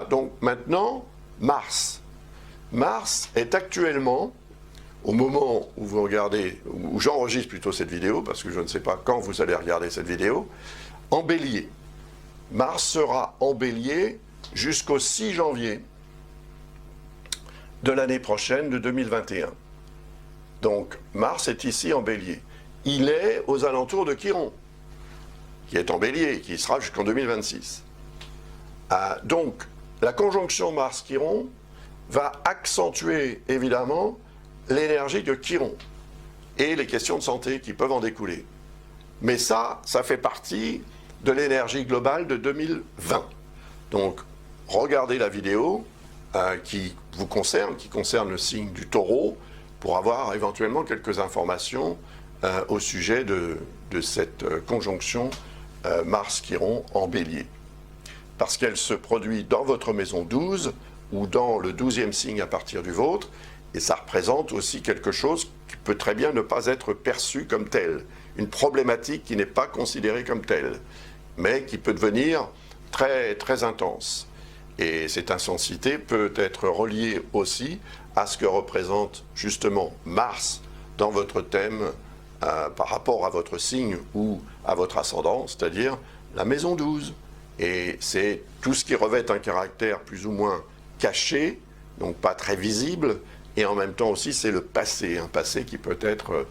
Donc maintenant, Mars. Mars est actuellement, au moment où vous regardez, où j'enregistre plutôt cette vidéo, parce que je ne sais pas quand vous allez regarder cette vidéo, en bélier. Mars sera en bélier jusqu'au 6 janvier de l'année prochaine, de 2021. Donc Mars est ici en bélier. Il est aux alentours de Chiron, qui est en bélier, qui sera jusqu'en 2026. Donc la conjonction Mars-Chiron va accentuer évidemment l'énergie de Chiron et les questions de santé qui peuvent en découler. Mais ça fait partie de l'énergie globale de 2020. Donc regardez la vidéo qui vous concerne, qui concerne le signe du Taureau, pour avoir éventuellement quelques informations au sujet de cette conjonction Mars-Chiron en bélier. Parce qu'elle se produit dans votre maison 12 ou dans le 12e signe à partir du vôtre, et ça représente aussi quelque chose qui peut très bien ne pas être perçu comme tel, une problématique qui n'est pas considérée comme telle, mais qui peut devenir très, très intense. Et cette intensité peut être reliée aussi à ce que représente justement Mars dans votre thème par rapport à votre signe ou à votre ascendant, c'est-à-dire la maison 12. Et c'est tout ce qui revêt un caractère plus ou moins caché, donc pas très visible, et en même temps aussi c'est le passé, un passé qui peut être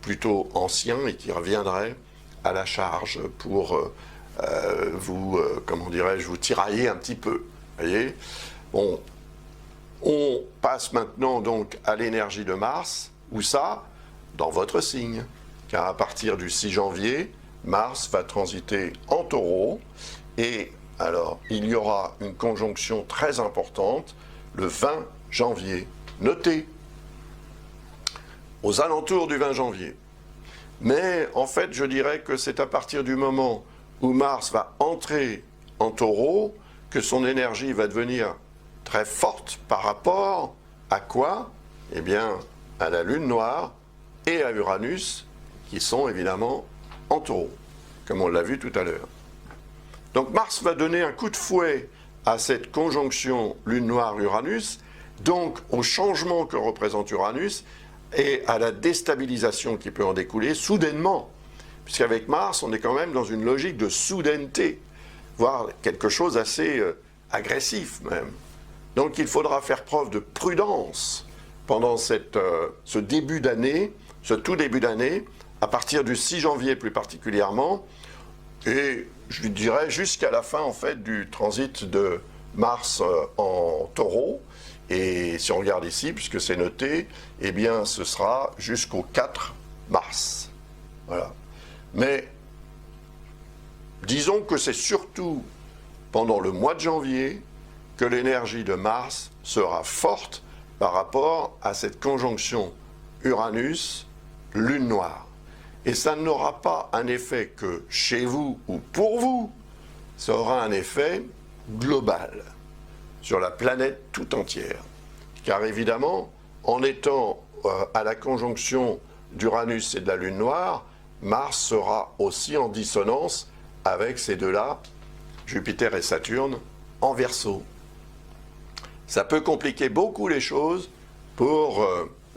plutôt ancien et qui reviendrait à la charge pour comment dirais-je, vous tirailler un petit peu. Voyez ? Bon, on passe maintenant donc à l'énergie de Mars, où ça ? Dans votre signe, car à partir du 6 janvier, Mars va transiter en Taureau. Et alors, il y aura une conjonction très importante le 20 janvier. Notez, aux alentours du 20 janvier. Mais en fait, je dirais que c'est à partir du moment où Mars va entrer en Taureau que son énergie va devenir très forte par rapport à quoi ? Eh bien, à la Lune noire et à Uranus, qui sont évidemment en Taureau, comme on l'a vu tout à l'heure. Donc Mars va donner un coup de fouet à cette conjonction Lune noire-Uranus, donc au changement que représente Uranus et à la déstabilisation qui peut en découler soudainement, puisqu'avec Mars, on est quand même dans une logique de soudaineté, voire quelque chose d'assez agressif même. Donc il faudra faire preuve de prudence pendant ce début d'année, ce tout début d'année, à partir du 6 janvier plus particulièrement, et je dirais jusqu'à la fin en fait du transit de Mars en Taureau. Et si on regarde ici, puisque c'est noté, eh bien ce sera jusqu'au 4 mars. Voilà. Mais disons que c'est surtout pendant le mois de janvier que l'énergie de Mars sera forte par rapport à cette conjonction Uranus-Lune noire. Et ça n'aura pas un effet que chez vous ou pour vous, ça aura un effet global sur la planète tout entière. Car évidemment, en étant à la conjonction d'Uranus et de la Lune noire, Mars sera aussi en dissonance avec ces deux-là, Jupiter et Saturne, en Verseau. Ça peut compliquer beaucoup les choses pour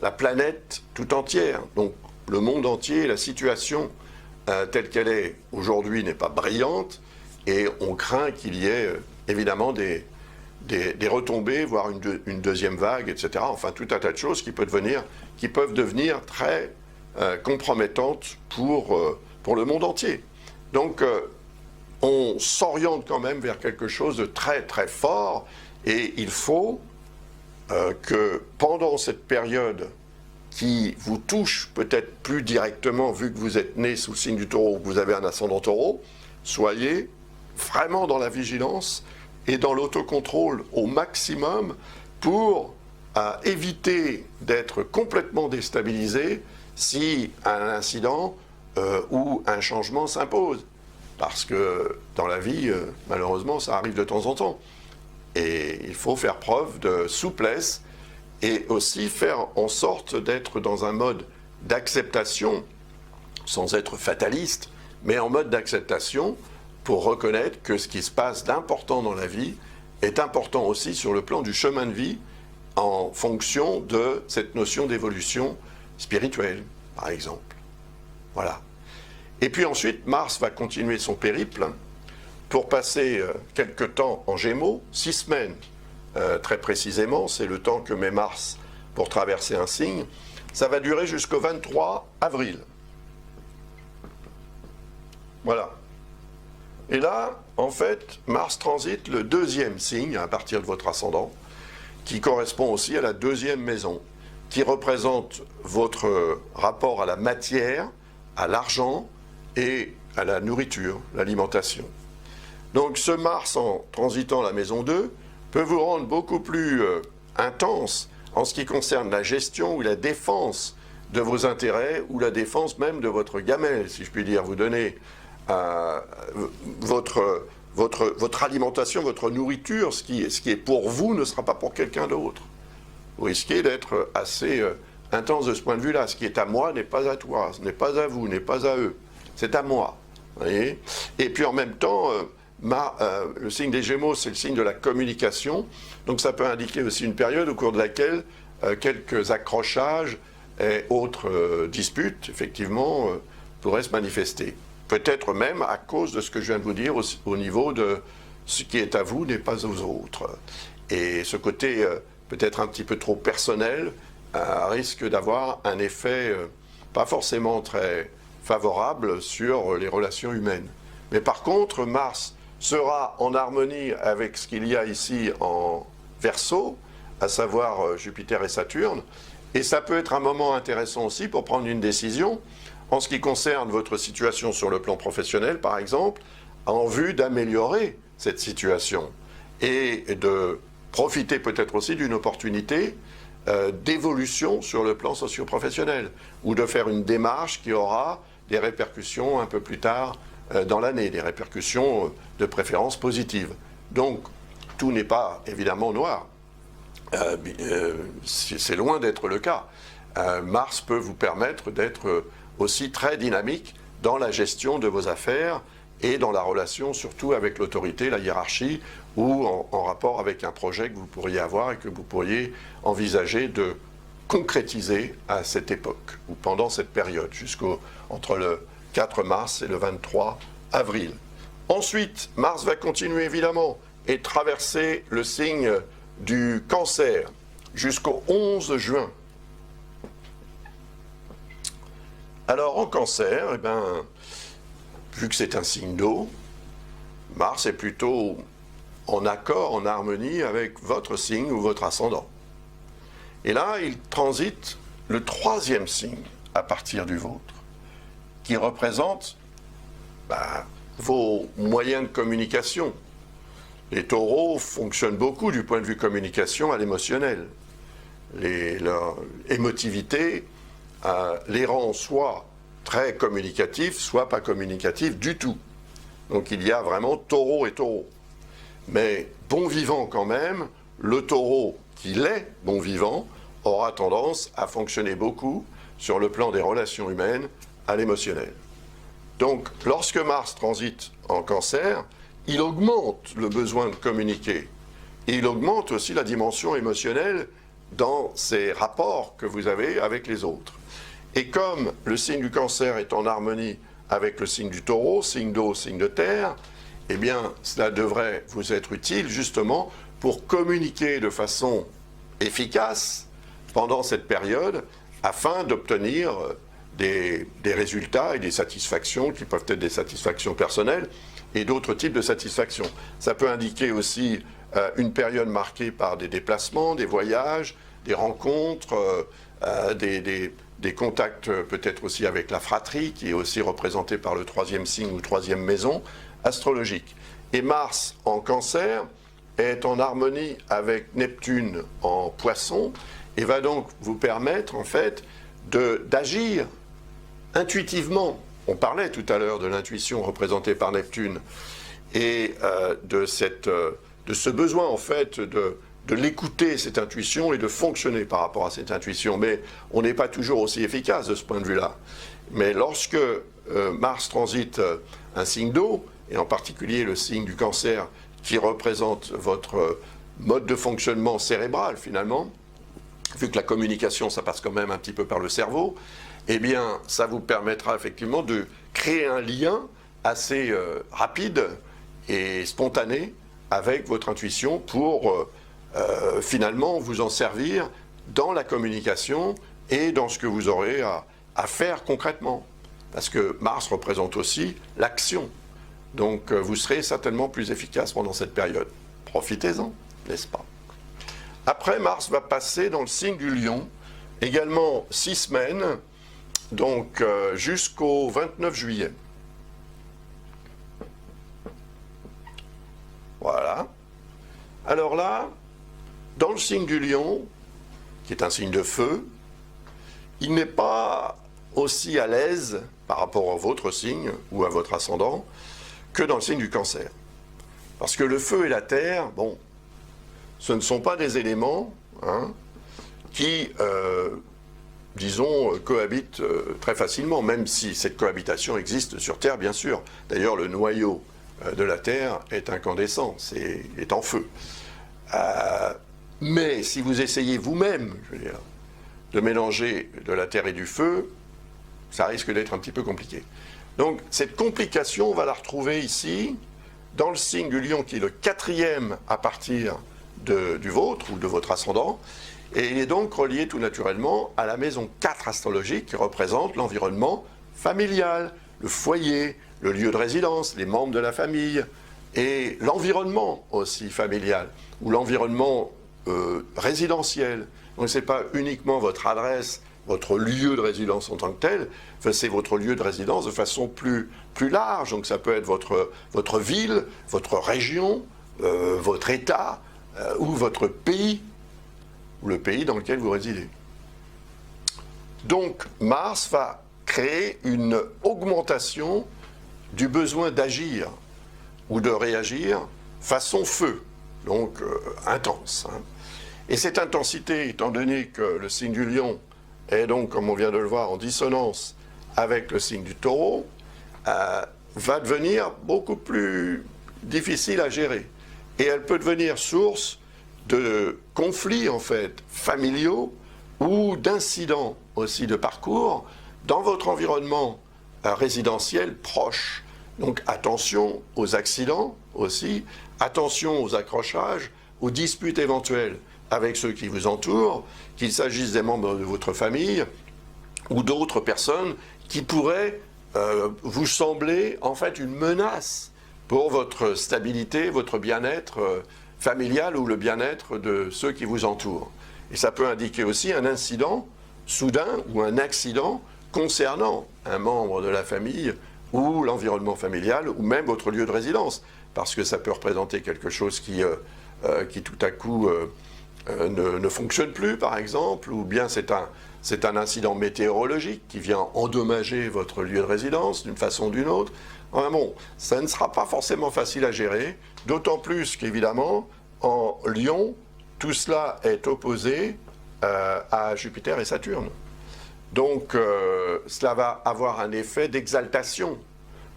la planète tout entière. Donc le monde entier, la situation telle qu'elle est aujourd'hui n'est pas brillante et on craint qu'il y ait évidemment des retombées, voire une deuxième vague, etc. Enfin, tout un tas de choses qui peuvent devenir très compromettantes pour le monde entier. Donc, on s'oriente quand même vers quelque chose de très, très fort et il faut que pendant cette période qui vous touche peut-être plus directement, vu que vous êtes né sous le signe du Taureau ou que vous avez un ascendant Taureau, soyez vraiment dans la vigilance et dans l'autocontrôle au maximum pour éviter d'être complètement déstabilisé si un incident ou un changement s'impose. Parce que dans la vie, malheureusement, ça arrive de temps en temps. Et il faut faire preuve de souplesse et aussi faire en sorte d'être dans un mode d'acceptation, sans être fataliste, mais en mode d'acceptation pour reconnaître que ce qui se passe d'important dans la vie est important aussi sur le plan du chemin de vie en fonction de cette notion d'évolution spirituelle, par exemple. Voilà. Et puis ensuite, Mars va continuer son périple pour passer quelque temps en Gémeaux, 6 semaines très précisément, c'est le temps que met Mars pour traverser un signe. Ça va durer jusqu'au 23 avril. Voilà. Et là, en fait, Mars transite le 2e signe à partir de votre ascendant, qui correspond aussi à la 2e maison, qui représente votre rapport à la matière, à l'argent et à la nourriture, l'alimentation. Donc ce Mars en transitant la maison 2 peut vous rendre beaucoup plus intense en ce qui concerne la gestion ou la défense de vos intérêts ou la défense même de votre gamelle, si je puis dire. Vous donnez votre alimentation, votre nourriture, ce qui est pour vous ne sera pas pour quelqu'un d'autre. Vous risquez d'être assez intense de ce point de vue-là. Ce qui est à moi n'est pas à toi, ce n'est pas à vous, n'est pas à eux. C'est à moi. Voyez. Et puis en même temps, le signe des Gémeaux, c'est le signe de la communication. Donc ça peut indiquer aussi une période au cours de laquelle quelques accrochages et autres disputes, effectivement, pourraient se manifester. Peut-être même à cause de ce que je viens de vous dire au niveau de ce qui est à vous n'est pas aux autres. Et ce côté peut-être un petit peu trop personnel risque d'avoir un effet pas forcément très favorable sur les relations humaines. Mais par contre, Mars sera en harmonie avec ce qu'il y a ici en Verseau, à savoir Jupiter et Saturne, et ça peut être un moment intéressant aussi pour prendre une décision en ce qui concerne votre situation sur le plan professionnel, par exemple, en vue d'améliorer cette situation et de profiter peut-être aussi d'une opportunité d'évolution sur le plan socio-professionnel ou de faire une démarche qui aura des répercussions un peu plus tard dans l'année, des répercussions de préférence positives. Donc, tout n'est pas évidemment noir. C'est loin d'être le cas. Mars peut vous permettre d'être aussi très dynamique dans la gestion de vos affaires et dans la relation surtout avec l'autorité, la hiérarchie, ou en rapport avec un projet que vous pourriez avoir et que vous pourriez envisager de concrétiser à cette époque, ou pendant cette période, entre le 4 mars et le 23 avril. Ensuite, Mars va continuer évidemment et traverser le signe du Cancer jusqu'au 11 juin. Alors en Cancer, eh ben, vu que c'est un signe d'eau, Mars est plutôt en accord, en harmonie avec votre signe ou votre ascendant. Et là, il transite le 3e signe à partir du vôtre, qui représente vos moyens de communication. Les taureaux fonctionnent beaucoup du point de vue communication à l'émotionnel. Leur émotivité les rend soit très communicatifs, soit pas communicatifs du tout. Donc il y a vraiment taureau et taureau. Mais bon vivant quand même, le taureau qui l'est bon vivant aura tendance à fonctionner beaucoup sur le plan des relations humaines à l'émotionnel. Donc lorsque Mars transite en Cancer, il augmente le besoin de communiquer. Et il augmente aussi la dimension émotionnelle dans ces rapports que vous avez avec les autres. Et comme le signe du Cancer est en harmonie avec le signe du Taureau, signe d'eau, signe de terre, eh bien, cela devrait vous être utile justement pour communiquer de façon efficace pendant cette période afin d'obtenir des résultats et des satisfactions qui peuvent être des satisfactions personnelles et d'autres types de satisfactions. Ça peut indiquer aussi une période marquée par des déplacements, des voyages, des rencontres, des contacts peut-être aussi avec la fratrie, qui est aussi représentée par le 3e signe ou 3e maison astrologique. Et Mars en Cancer est en harmonie avec Neptune en Poisson et va donc vous permettre en fait d'agir intuitivement. On parlait tout à l'heure de l'intuition représentée par Neptune et de ce besoin en fait de l'écouter, cette intuition, et de fonctionner par rapport à cette intuition. Mais on n'est pas toujours aussi efficace de ce point de vue-là. Mais lorsque Mars transite un signe d'eau, et en particulier le signe du Cancer, qui représente votre mode de fonctionnement cérébral finalement, vu que la communication, ça passe quand même un petit peu par le cerveau, eh bien, ça vous permettra effectivement de créer un lien assez rapide et spontané avec votre intuition pour finalement vous en servir dans la communication et dans ce que vous aurez à faire concrètement. Parce que Mars représente aussi l'action. Donc vous serez certainement plus efficace pendant cette période. Profitez-en, n'est-ce pas? Après, Mars va passer dans le signe du Lion, également 6 semaines, donc jusqu'au 29 juillet. Voilà. Alors là, dans le signe du Lion, qui est un signe de feu, il n'est pas aussi à l'aise par rapport à votre signe ou à votre ascendant que dans le signe du Cancer. Parce que le feu et la terre, bon, ce ne sont pas des éléments qui, disons, cohabitent très facilement, même si cette cohabitation existe sur Terre, bien sûr. D'ailleurs, le noyau de la Terre est incandescent, est en feu. Mais si vous essayez vous-même, je veux dire, de mélanger de la terre et du feu, ça risque d'être un petit peu compliqué. Donc cette complication, on va la retrouver ici, dans le signe du Lion, qui est le 4e à partir du vôtre ou de votre ascendant, et il est donc relié tout naturellement à la maison 4 astrologique qui représente l'environnement familial, le foyer, le lieu de résidence, les membres de la famille, et l'environnement aussi familial, ou l'environnement résidentiel. Donc ce n'est pas uniquement votre adresse, votre lieu de résidence en tant que tel, c'est votre lieu de résidence de façon plus large. Donc ça peut être votre ville, votre région, votre État, ou votre pays, ou le pays dans lequel vous résidez. Donc Mars va créer une augmentation du besoin d'agir ou de réagir façon feu, donc intense. Et cette intensité, étant donné que le signe du Lion est donc, comme on vient de le voir, en dissonance avec le signe du Taureau, va devenir beaucoup plus difficile à gérer. Et elle peut devenir source de conflits, en fait, familiaux ou d'incidents aussi de parcours dans votre environnement résidentiel proche. Donc attention aux accidents aussi, attention aux accrochages, aux disputes éventuelles avec ceux qui vous entourent, qu'il s'agisse des membres de votre famille ou d'autres personnes qui pourraient vous sembler en fait une menace pour votre stabilité, votre bien-être familial ou le bien-être de ceux qui vous entourent. Et ça peut indiquer aussi un incident soudain ou un accident concernant un membre de la famille ou l'environnement familial ou même votre lieu de résidence, parce que ça peut représenter quelque chose qui tout à coup ne fonctionne plus, par exemple, ou bien c'est un incident météorologique qui vient endommager votre lieu de résidence d'une façon ou d'une autre. Enfin bon, ça ne sera pas forcément facile à gérer, d'autant plus qu'évidemment, en Lion, tout cela est opposé à Jupiter et Saturne. Donc, cela va avoir un effet d'exaltation,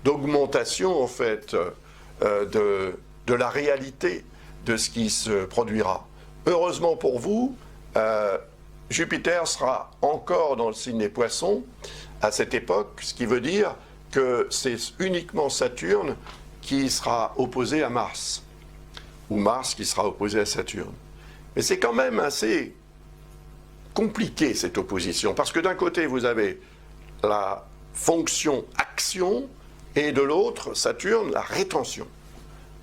d'augmentation, en fait, de la réalité de ce qui se produira. Heureusement pour vous, Jupiter sera encore dans le signe des Poissons à cette époque, ce qui veut dire que c'est uniquement Saturne qui sera opposé à Mars, ou Mars qui sera opposé à Saturne. Mais c'est quand même assez compliqué cette opposition, parce que d'un côté vous avez la fonction action et de l'autre, Saturne, la rétention.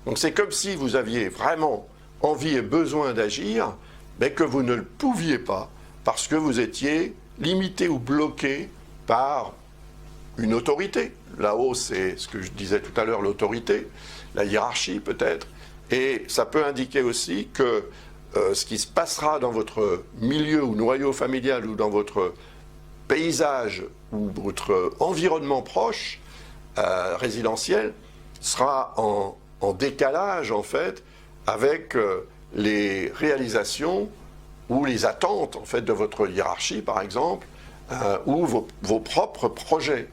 Donc c'est comme si vous aviez vraiment envie et besoin d'agir, mais que vous ne le pouviez pas, parce que vous étiez limité ou bloqué par une autorité. Là-haut, c'est ce que je disais tout à l'heure, l'autorité, la hiérarchie peut-être, et ça peut indiquer aussi que ce qui se passera dans votre milieu ou noyau familial ou dans votre paysage ou votre environnement proche, résidentiel, sera en décalage en fait avec les réalisations ou les attentes en fait de votre hiérarchie par exemple, ou vos propres projets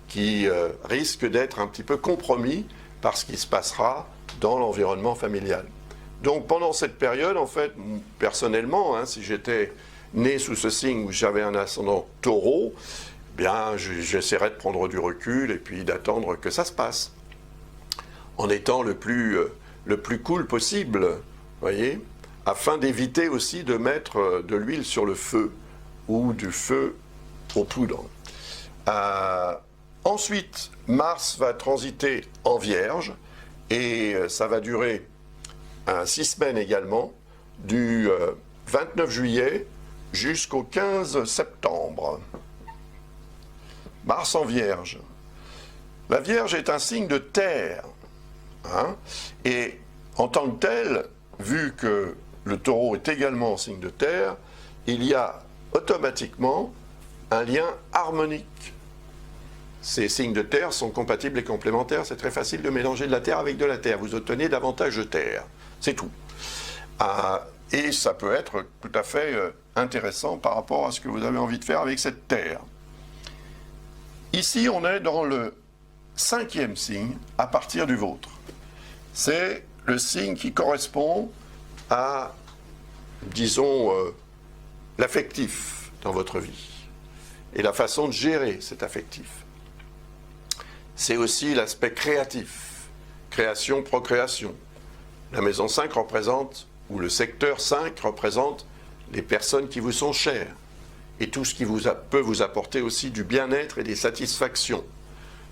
qui risquent d'être un petit peu compromis par ce qui se passera dans l'environnement familial. Donc pendant cette période, en fait, personnellement, hein, si j'étais né sous ce signe où j'avais un ascendant taureau, bien j'essaierais de prendre du recul et puis d'attendre que ça se passe, en étant le plus cool possible, voyez, afin d'éviter aussi de mettre de l'huile sur le feu ou du feu aux poudres. Ensuite, Mars va transiter en Vierge et ça va durer 6 semaines également, du 29 juillet jusqu'au 15 septembre. Mars en Vierge. La Vierge est un signe de terre. Hein, et en tant que tel, vu que le taureau est également en signe de terre, il y a automatiquement un lien harmonique. Ces signes de terre sont compatibles et complémentaires. C'est très facile de mélanger de la terre avec de la terre. Vous obtenez davantage de terre. C'est tout. Et ça peut être tout à fait intéressant par rapport à ce que vous avez envie de faire avec cette terre. Ici, on est dans le 5e signe à partir du vôtre. C'est le signe qui correspond à, disons, l'affectif dans votre vie et la façon de gérer cet affectif. C'est aussi l'aspect créatif, création, procréation. La maison 5 représente, ou le secteur 5 représente les personnes qui vous sont chères et tout ce qui peut vous apporter aussi du bien-être et des satisfactions.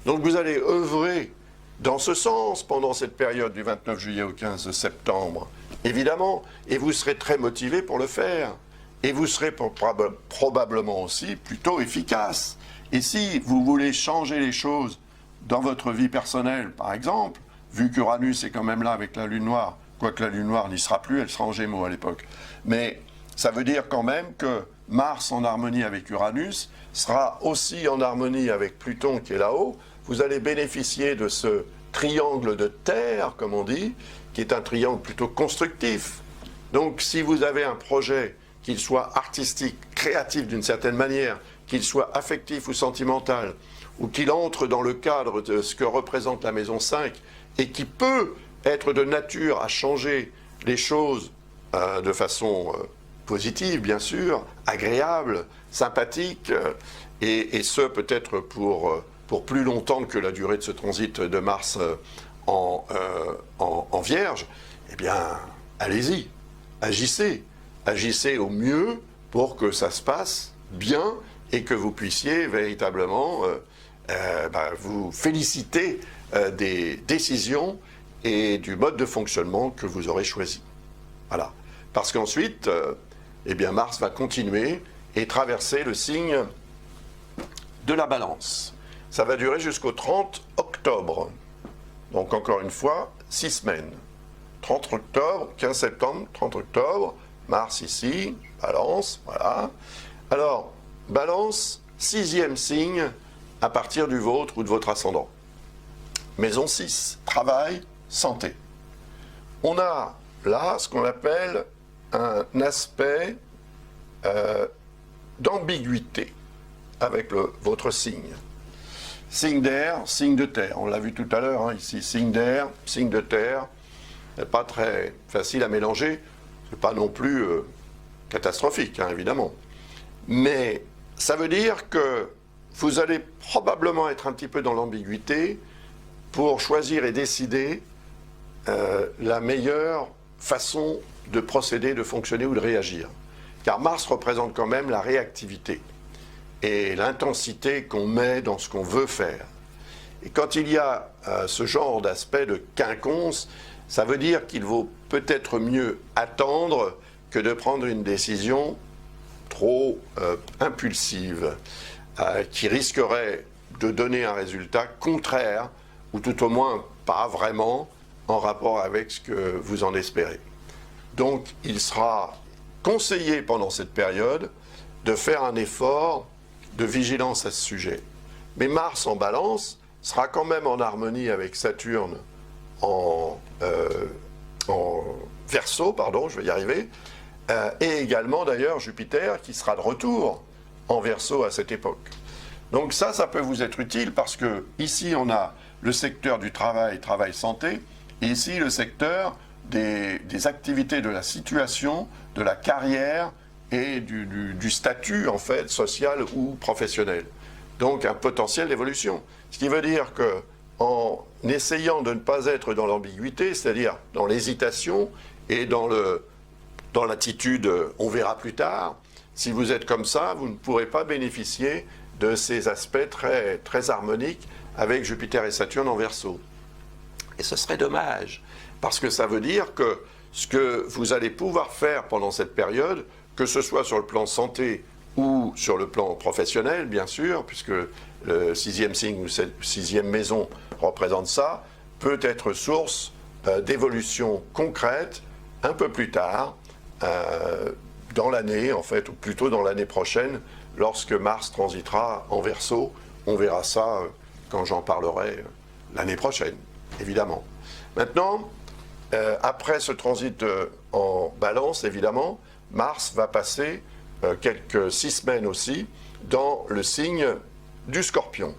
Donc vous allez œuvrer dans ce sens pendant cette période du 29 juillet au 15 septembre, évidemment, et vous serez très motivé pour le faire. Et vous serez probablement aussi plutôt efficace. Et si vous voulez changer les choses dans votre vie personnelle, par exemple, vu qu'Uranus est quand même là avec la Lune noire, quoique la Lune noire n'y sera plus, elle sera en Gémeaux à l'époque, mais ça veut dire quand même que Mars en harmonie avec Uranus sera aussi en harmonie avec Pluton qui est là-haut. Vous allez bénéficier de ce triangle de terre, comme on dit, qui est un triangle plutôt constructif. Donc si vous avez un projet, qu'il soit artistique, créatif d'une certaine manière, qu'il soit affectif ou sentimental, ou qu'il entre dans le cadre de ce que représente la maison 5, et qui peut être de nature à changer les choses de façon positive, bien sûr, agréable, sympathique, et ce peut-être pour plus longtemps que la durée de ce transit de Mars en Vierge, eh bien, allez-y, agissez. Agissez au mieux pour que ça se passe bien et que vous puissiez véritablement vous féliciter des décisions et du mode de fonctionnement que vous aurez choisi. Voilà. Parce qu'ensuite, eh bien Mars va continuer et traverser le signe de la Balance. Ça va durer jusqu'au 30 octobre. Donc encore une fois, 6 semaines. 30 octobre, 15 septembre, 30 octobre, Mars ici, Balance, voilà. Alors, Balance, 6e signe à partir du vôtre ou de votre ascendant. Maison 6, travail, santé. On a là ce qu'on appelle un aspect d'ambiguïté avec votre signe. Signe d'air, signe de terre. On l'a vu tout à l'heure, hein, ici, signe d'air, signe de terre. C'est pas très facile à mélanger. C'est pas non plus catastrophique, hein, évidemment. Mais ça veut dire que vous allez probablement être un petit peu dans l'ambiguïté pour choisir et décider la meilleure façon de procéder, de fonctionner ou de réagir. Car Mars représente quand même la réactivité et l'intensité qu'on met dans ce qu'on veut faire. Et quand il y a ce genre d'aspect de quinconce, ça veut dire qu'il vaut peut-être mieux attendre que de prendre une décision trop impulsive, qui risquerait de donner un résultat contraire, ou tout au moins pas vraiment en rapport avec ce que vous en espérez. Donc il sera conseillé pendant cette période de faire un effort de vigilance à ce sujet. Mais Mars en Balance sera quand même en harmonie avec Saturne en Verseau, pardon, je vais y arriver, et également d'ailleurs Jupiter qui sera de retour en Verseau à cette époque. Donc ça peut vous être utile parce que ici on a le secteur du travail, travail-santé, et ici le secteur des activités, de la situation, de la carrière et du statut en fait social ou professionnel. Donc un potentiel d'évolution. Ce qui veut dire que en essayant de ne pas être dans l'ambiguïté, c'est-à-dire dans l'hésitation et dans l'attitude on verra plus tard, si vous êtes comme ça, vous ne pourrez pas bénéficier de ces aspects très, très harmoniques avec Jupiter et Saturne en Verseau. Et ce serait dommage, parce que ça veut dire que ce que vous allez pouvoir faire pendant cette période, que ce soit sur le plan santé ou sur le plan professionnel, bien sûr, puisque le 6e signe ou 6e maison représente ça, peut être source d'évolution concrète un peu plus tard, dans l'année, en fait, ou plutôt dans l'année prochaine, lorsque Mars transitera en Verseau. On verra ça quand j'en parlerai l'année prochaine, évidemment. Maintenant, après ce transit en Balance, évidemment, Mars va passer quelques 6 semaines aussi dans le signe du Scorpion.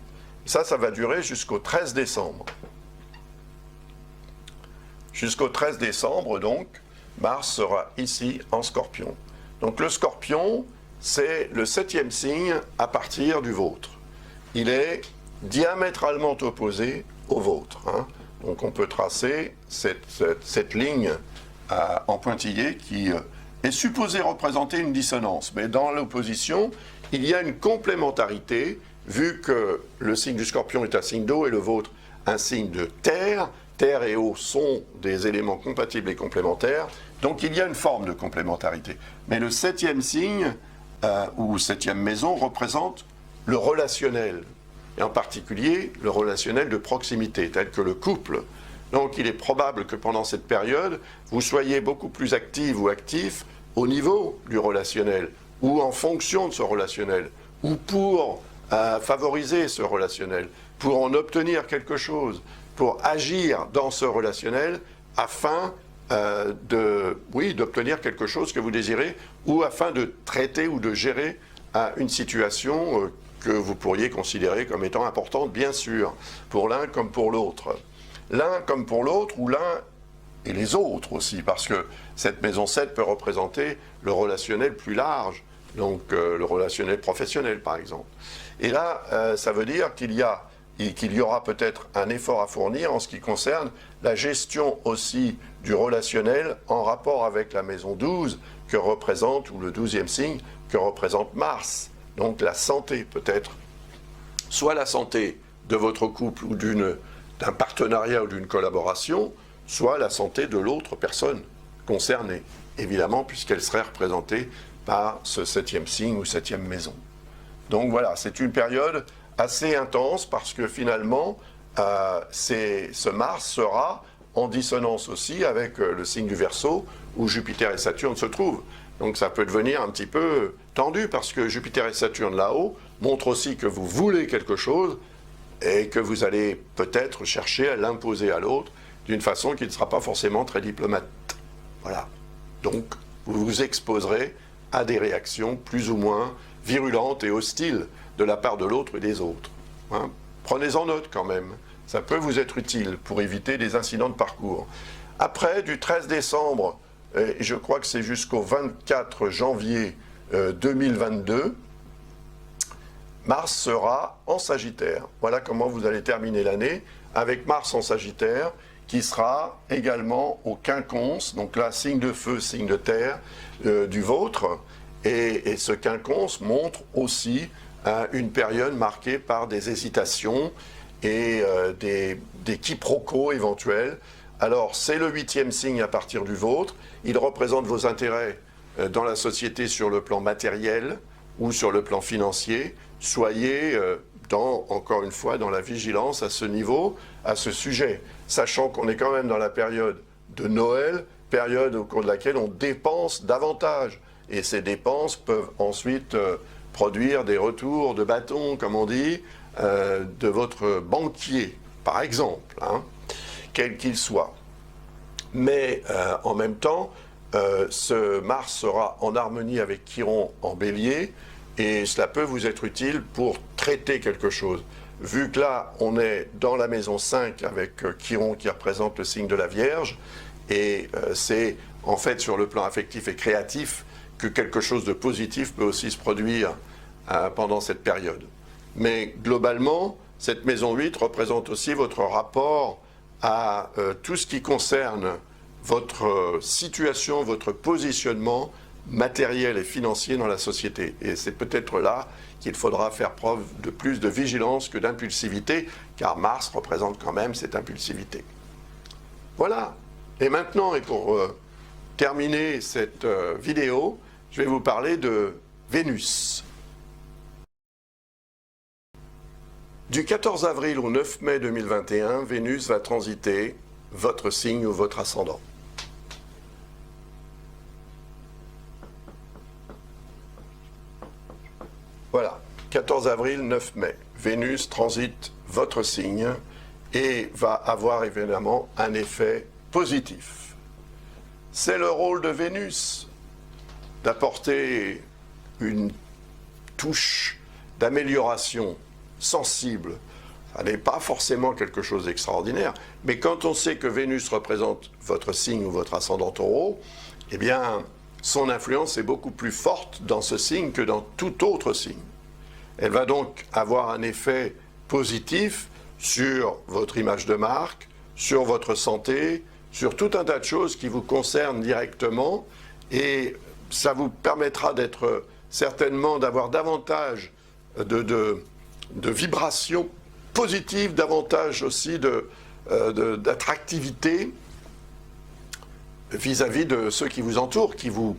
Ça va durer jusqu'au 13 décembre. Jusqu'au 13 décembre, donc, Mars sera ici en Scorpion. Donc le Scorpion, c'est le 7e signe à partir du vôtre. Il est diamétralement opposé au vôtre. Hein. Donc on peut tracer cette ligne en pointillé qui est supposée représenter une dissonance. Mais dans l'opposition, il y a une complémentarité, vu que le signe du Scorpion est un signe d'eau et le vôtre un signe de terre. Terre et eau sont des éléments compatibles et complémentaires, donc il y a une forme de complémentarité. Mais le 7e signe, ou 7e maison, représente le relationnel, et en particulier le relationnel de proximité, tel que le couple. Donc il est probable que pendant cette période, vous soyez beaucoup plus active ou actif au niveau du relationnel, ou en fonction de ce relationnel, ou pour favoriser ce relationnel, pour en obtenir quelque chose, pour agir dans ce relationnel afin d'obtenir quelque chose que vous désirez ou afin de traiter ou de gérer une situation que vous pourriez considérer comme étant importante, bien sûr, pour l'un comme pour l'autre. L'un comme pour l'autre ou l'un et les autres aussi, parce que cette maison 7 peut représenter le relationnel plus large, donc le relationnel professionnel par exemple. Et là, ça veut dire qu'il y aura peut-être un effort à fournir en ce qui concerne la gestion aussi du relationnel en rapport avec la maison 12 que représente, ou le 12e signe, que représente Mars. Donc la santé peut-être, soit la santé de votre couple ou d'un partenariat ou d'une collaboration, soit la santé de l'autre personne concernée, évidemment, puisqu'elle serait représentée par ce 7e signe ou 7e maison. Donc voilà, c'est une période assez intense parce que finalement, ce Mars sera en dissonance aussi avec le signe du Verseau où Jupiter et Saturne se trouvent. Donc ça peut devenir un petit peu tendu parce que Jupiter et Saturne là-haut montrent aussi que vous voulez quelque chose et que vous allez peut-être chercher à l'imposer à l'autre d'une façon qui ne sera pas forcément très diplomate. Voilà. Donc vous vous exposerez à des réactions plus ou moins virulentes et hostiles de la part de l'autre et des autres. Hein. Prenez-en note quand même, ça peut vous être utile pour éviter des incidents de parcours. Après, du 13 décembre, je crois que c'est jusqu'au 24 janvier 2022, Mars sera en Sagittaire. Voilà comment vous allez terminer l'année, avec Mars en Sagittaire, qui sera également au quinconce, donc là, signe de feu, signe de terre, du vôtre, et ce quinconce montre aussi une période marquée par des hésitations et des quiproquos éventuels. Alors, c'est le 8e signe à partir du vôtre. Il représente vos intérêts dans la société sur le plan matériel ou sur le plan financier. Soyez, encore une fois, dans la vigilance à ce niveau, à ce sujet, sachant qu'on est quand même dans la période de Noël, période au cours de laquelle on dépense davantage. Et ces dépenses peuvent ensuite produire des retours de bâton, comme on dit, de votre banquier, par exemple, hein, quel qu'il soit. Mais en même temps, ce Mars sera en harmonie avec Chiron en Bélier, et cela peut vous être utile pour traiter quelque chose. vu que là, on est dans la maison 5 avec Chiron qui représente le signe de la Vierge, et c'est en fait sur le plan affectif et créatif que quelque chose de positif peut aussi se produire pendant cette période. Mais globalement, cette maison 8 représente aussi votre rapport à tout ce qui concerne votre situation, votre positionnement matériel et financier dans la société. Et c'est peut-être là qu'il faudra faire preuve de plus de vigilance que d'impulsivité, car Mars représente quand même cette impulsivité. Voilà. Et maintenant, et pour terminer cette vidéo, je vais vous parler de Vénus. Du 14 avril au 9 mai 2021, Vénus va transiter votre signe ou votre ascendant. Voilà, 14 avril, 9 mai, Vénus transite votre signe et va avoir évidemment un effet positif. C'est le rôle de Vénus d'apporter une touche d'amélioration sensible. Ça n'est pas forcément quelque chose d'extraordinaire, mais quand on sait que Vénus représente votre signe ou votre ascendant Taureau, eh bien, son influence est beaucoup plus forte dans ce signe que dans tout autre signe. Elle va donc avoir un effet positif sur votre image de marque, sur votre santé, sur tout un tas de choses qui vous concernent directement, et ça vous permettra d'être certainement, d'avoir davantage de vibrations positives, davantage aussi d'attractivité vis-à-vis de ceux qui vous entourent, qui vous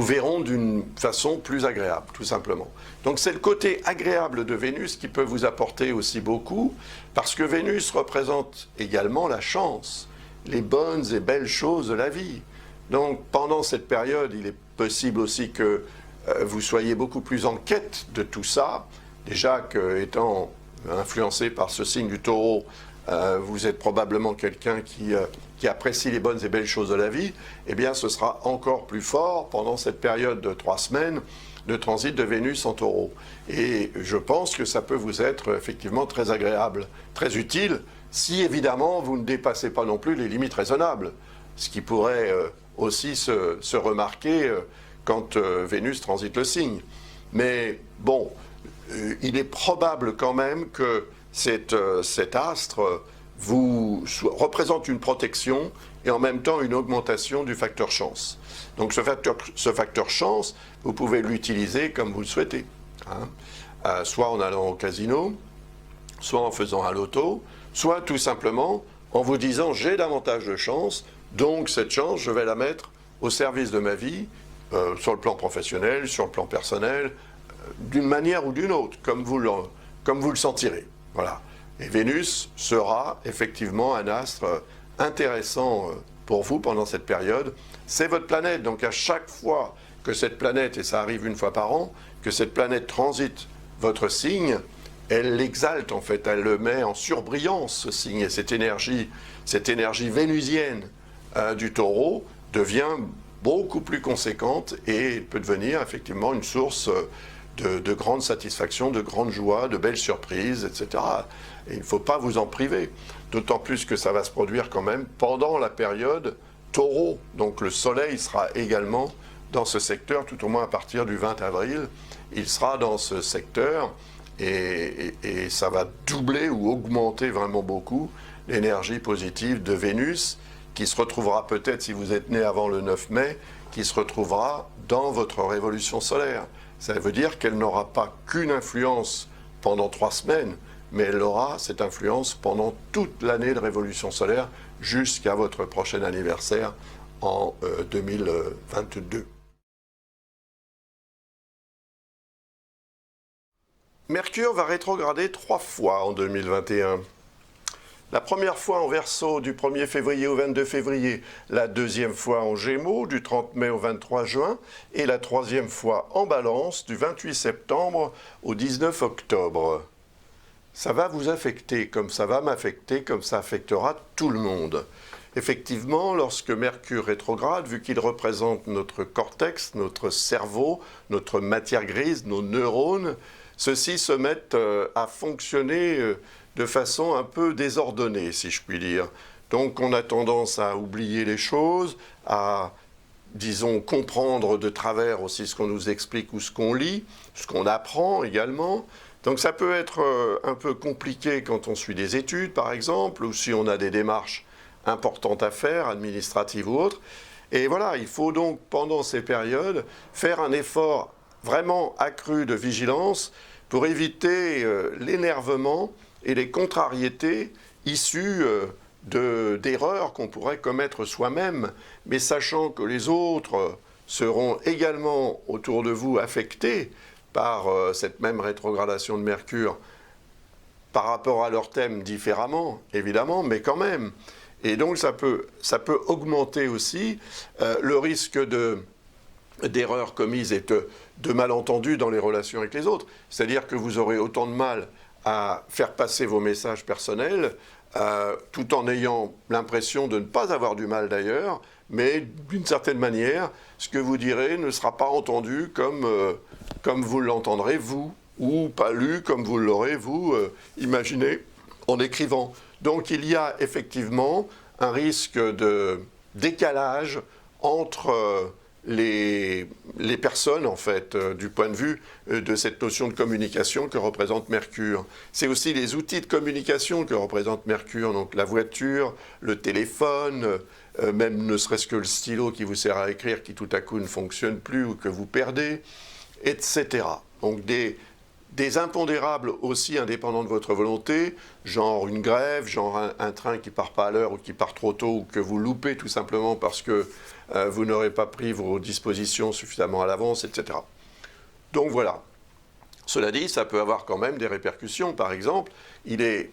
verront d'une façon plus agréable, tout simplement. Donc c'est le côté agréable de Vénus qui peut vous apporter aussi beaucoup, parce que Vénus représente également la chance, les bonnes et belles choses de la vie. Donc pendant cette période, il est possible aussi que vous soyez beaucoup plus en quête de tout ça. Déjà qu'étant influencé par ce signe du Taureau, vous êtes probablement quelqu'un qui apprécie les bonnes et belles choses de la vie, eh bien ce sera encore plus fort pendant cette période de 3 semaines de transit de Vénus en Taureau. Et je pense que ça peut vous être effectivement très agréable, très utile, si évidemment vous ne dépassez pas non plus les limites raisonnables, ce qui pourrait aussi se remarquer quand Vénus transite le signe. Mais bon, il est probable quand même que cet astre représente une protection et en même temps une augmentation du facteur chance. Donc ce facteur chance, vous pouvez l'utiliser comme vous le souhaitez, hein. Soit en allant au casino, soit en faisant un loto, soit tout simplement en vous disant j'ai davantage de chance, donc cette chance je vais la mettre au service de ma vie, sur le plan professionnel, sur le plan personnel, d'une manière ou d'une autre, comme vous le sentirez. Voilà. Et Vénus sera effectivement un astre intéressant pour vous pendant cette période. C'est votre planète, donc à chaque fois que cette planète, et ça arrive une fois par an, que cette planète transite votre signe, elle l'exalte en fait, elle le met en surbrillance, ce signe, et cette énergie vénusienne du Taureau devient beaucoup plus conséquente et peut devenir effectivement une source de grande satisfaction, de grande joie, de belles surprises, etc. Et il ne faut pas vous en priver, d'autant plus que ça va se produire quand même pendant la période Taureau. Donc le Soleil sera également dans ce secteur, tout au moins à partir du 20 avril, il sera dans ce secteur et ça va doubler ou augmenter vraiment beaucoup l'énergie positive de Vénus, qui se retrouvera peut-être, si vous êtes né avant le 9 mai, qui se retrouvera dans votre révolution solaire. Ça veut dire qu'elle n'aura pas qu'une influence pendant 3 semaines, mais elle aura cette influence pendant toute l'année de révolution solaire jusqu'à votre prochain anniversaire en 2022. Mercure va rétrograder 3 fois en 2021. La première fois en Verseau du 1er février au 22 février, la deuxième fois en Gémeaux du 30 mai au 23 juin et la troisième fois en Balance du 28 septembre au 19 octobre. Ça va vous affecter comme ça va m'affecter, comme ça affectera tout le monde. Effectivement, lorsque Mercure rétrograde, vu qu'il représente notre cortex, notre cerveau, notre matière grise, nos neurones, ceux-ci se mettent à fonctionner de façon un peu désordonnée, si je puis dire. Donc on a tendance à oublier les choses, à, disons, comprendre de travers aussi ce qu'on nous explique ou ce qu'on lit, ce qu'on apprend également. Donc ça peut être un peu compliqué quand on suit des études, par exemple, ou si on a des démarches importantes à faire, administratives ou autres. Et voilà, il faut donc, pendant ces périodes, faire un effort vraiment accru de vigilance pour éviter l'énervement et les contrariétés issues d'erreurs qu'on pourrait commettre soi-même, mais sachant que les autres seront également autour de vous affectés par cette même rétrogradation de Mercure, par rapport à leur thème différemment, évidemment, mais quand même. Et donc ça peut augmenter aussi le risque d'erreurs commises et de malentendus dans les relations avec les autres. C'est-à-dire que vous aurez autant de mal à faire passer vos messages personnels, tout en ayant l'impression de ne pas avoir du mal d'ailleurs, mais d'une certaine manière, ce que vous direz ne sera pas entendu comme vous l'entendrez vous, ou pas lu comme vous l'aurez vous imaginé en écrivant. Donc il y a effectivement un risque de décalage entre les personnes, en fait, du point de vue de cette notion de communication que représente Mercure. C'est aussi les outils de communication que représente Mercure, donc la voiture, le téléphone, même ne serait-ce que le stylo qui vous sert à écrire, qui tout à coup ne fonctionne plus ou que vous perdez, etc. Donc des impondérables aussi indépendants de votre volonté, genre une grève, genre un train qui ne part pas à l'heure ou qui part trop tôt ou que vous loupez tout simplement parce que vous n'aurez pas pris vos dispositions suffisamment à l'avance, etc. Donc voilà. Cela dit, ça peut avoir quand même des répercussions. Par exemple, il est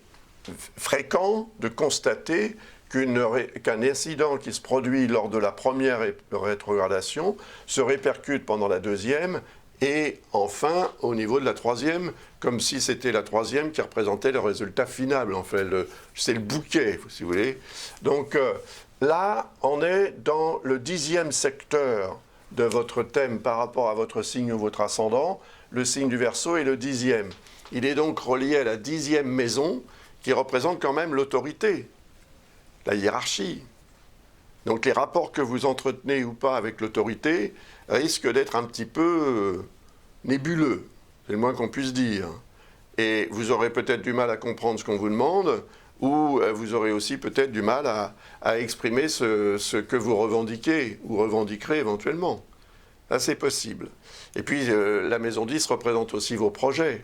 fréquent de constater qu'un incident qui se produit lors de la première rétrogradation se répercute pendant la deuxième et enfin au niveau de la troisième, comme si c'était la troisième qui représentait le résultat final. En fait, c'est le bouquet, si vous voulez. Donc là, on est dans le 10e secteur de votre thème par rapport à votre signe ou votre ascendant. Le signe du Verseau est le 10e. Il est donc relié à la 10e maison qui représente quand même l'autorité, la hiérarchie. Donc les rapports que vous entretenez ou pas avec l'autorité risquent d'être un petit peu nébuleux, c'est le moins qu'on puisse dire. Et vous aurez peut-être du mal à comprendre ce qu'on vous demande, ou vous aurez aussi peut-être du mal à exprimer ce que vous revendiquez ou revendiquerez éventuellement. Là, c'est possible. Et puis, la maison 10 représente aussi vos projets.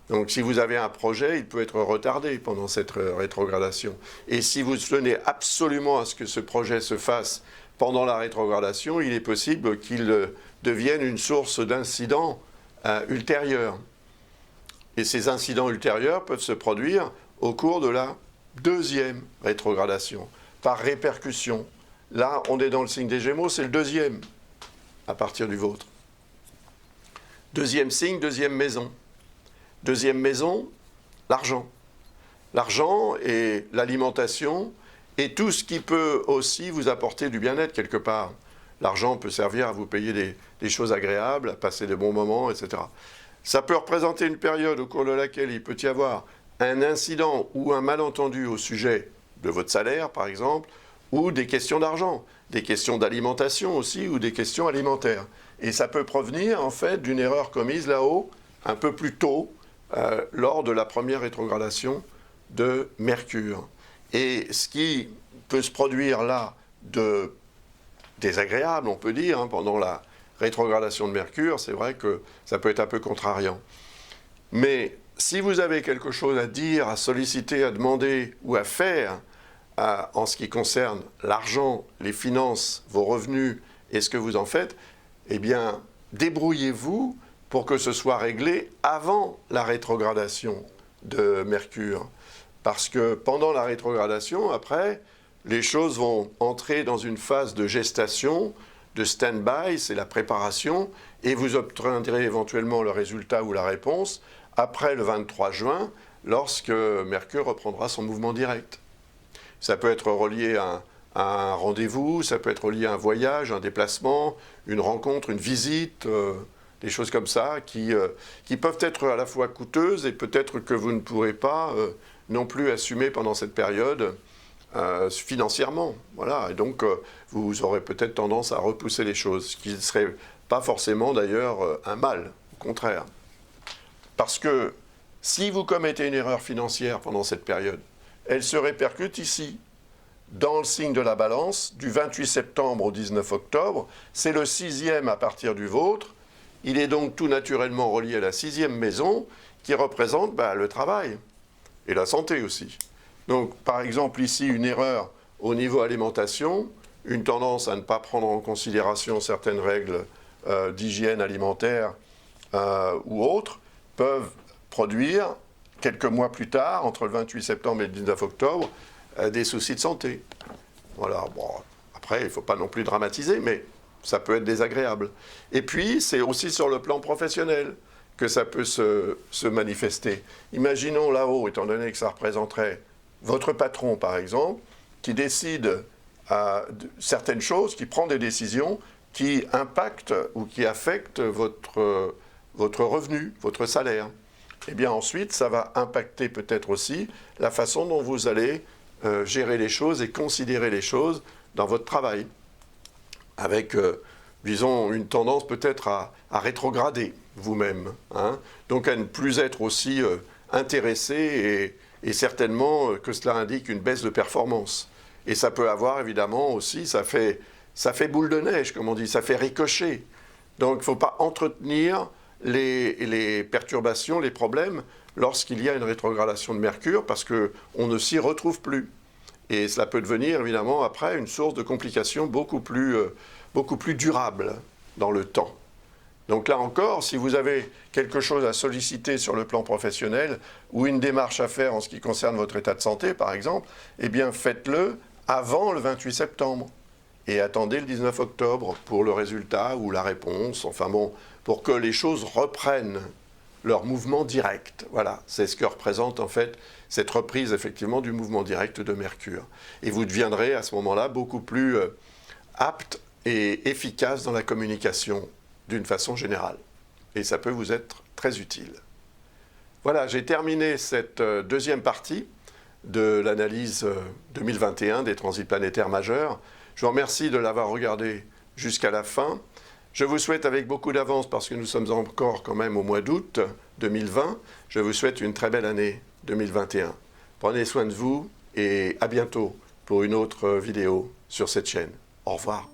Donc, si vous avez un projet, il peut être retardé pendant cette rétrogradation. Et si vous tenez absolument à ce que ce projet se fasse pendant la rétrogradation, il est possible qu'il devienne une source d'incidents ultérieurs. Et ces incidents ultérieurs peuvent se produire au cours de la deuxième rétrogradation, par répercussion. Là, on est dans le signe des Gémeaux, c'est le deuxième, à partir du vôtre. Deuxième signe, deuxième maison. Deuxième maison, l'argent. L'argent et l'alimentation et tout ce qui peut aussi vous apporter du bien-être quelque part. L'argent peut servir à vous payer des choses agréables, à passer de bons moments, etc. Ça peut représenter une période au cours de laquelle il peut y avoir un incident ou un malentendu au sujet de votre salaire, par exemple, ou des questions d'argent, des questions d'alimentation aussi, ou des questions alimentaires. Et ça peut provenir, en fait, d'une erreur commise là-haut, un peu plus tôt, lors de la première rétrogradation de Mercure. Et ce qui peut se produire là de désagréable, on peut dire, pendant la rétrogradation de Mercure, c'est vrai que ça peut être un peu contrariant. Mais si vous avez quelque chose à dire, à solliciter, à demander ou à faire en ce qui concerne l'argent, les finances, vos revenus et ce que vous en faites, eh bien, débrouillez-vous pour que ce soit réglé avant la rétrogradation de Mercure. Parce que pendant la rétrogradation, après, les choses vont entrer dans une phase de gestation, de stand-by, c'est la préparation, et vous obtiendrez éventuellement le résultat ou la réponse après le 23 juin, lorsque Mercure reprendra son mouvement direct. Ça peut être relié à un rendez-vous, ça peut être relié à un voyage, un déplacement, une rencontre, une visite, des choses comme ça qui peuvent être à la fois coûteuses et peut-être que vous ne pourrez pas non plus assumer pendant cette période financièrement. Voilà. Et donc, vous aurez peut-être tendance à repousser les choses, ce qui ne serait pas forcément d'ailleurs un mal, au contraire. Parce que si vous commettez une erreur financière pendant cette période, elle se répercute ici, dans le signe de la balance, du 28 septembre au 19 octobre. C'est le 6e à partir du vôtre. Il est donc tout naturellement relié à la 6e maison qui représente le travail et la santé aussi. Donc, par exemple, ici, une erreur au niveau alimentation, une tendance à ne pas prendre en considération certaines règles d'hygiène alimentaire ou autres, peuvent produire, quelques mois plus tard, entre le 28 septembre et le 19 octobre, des soucis de santé. Voilà, bon, après, il ne faut pas non plus dramatiser, mais ça peut être désagréable. Et puis, c'est aussi sur le plan professionnel que ça peut se manifester. Imaginons là-haut, étant donné que ça représenterait votre patron, par exemple, qui décide certaines choses, qui prend des décisions qui impactent ou qui affectent votre revenu, votre salaire. Eh bien ensuite, ça va impacter peut-être aussi la façon dont vous allez gérer les choses et considérer les choses dans votre travail, avec, disons, une tendance peut-être à rétrograder vous-même, hein, donc à ne plus être aussi intéressé et certainement que cela indique une baisse de performance. Et ça peut avoir évidemment aussi, ça fait boule de neige, comme on dit, ça fait ricocher. Donc il ne faut pas entretenir les perturbations, les problèmes, lorsqu'il y a une rétrogradation de Mercure, parce qu'on ne s'y retrouve plus. Et cela peut devenir évidemment après une source de complications beaucoup plus durable dans le temps. Donc là encore, si vous avez quelque chose à solliciter sur le plan professionnel ou une démarche à faire en ce qui concerne votre état de santé, par exemple, eh bien faites-le avant le 28 septembre et attendez le 19 octobre pour le résultat ou la réponse, enfin bon, pour que les choses reprennent leur mouvement direct. Voilà, c'est ce que représente en fait cette reprise effectivement du mouvement direct de Mercure. Et vous deviendrez à ce moment-là beaucoup plus apte et efficace dans la communication d'une façon générale. Et ça peut vous être très utile. Voilà, j'ai terminé cette deuxième partie de l'analyse 2021 des transits planétaires majeurs. Je vous remercie de l'avoir regardé jusqu'à la fin. Je vous souhaite avec beaucoup d'avance, parce que nous sommes encore quand même au mois d'août 2020, je vous souhaite une très belle année 2021. Prenez soin de vous et à bientôt pour une autre vidéo sur cette chaîne. Au revoir.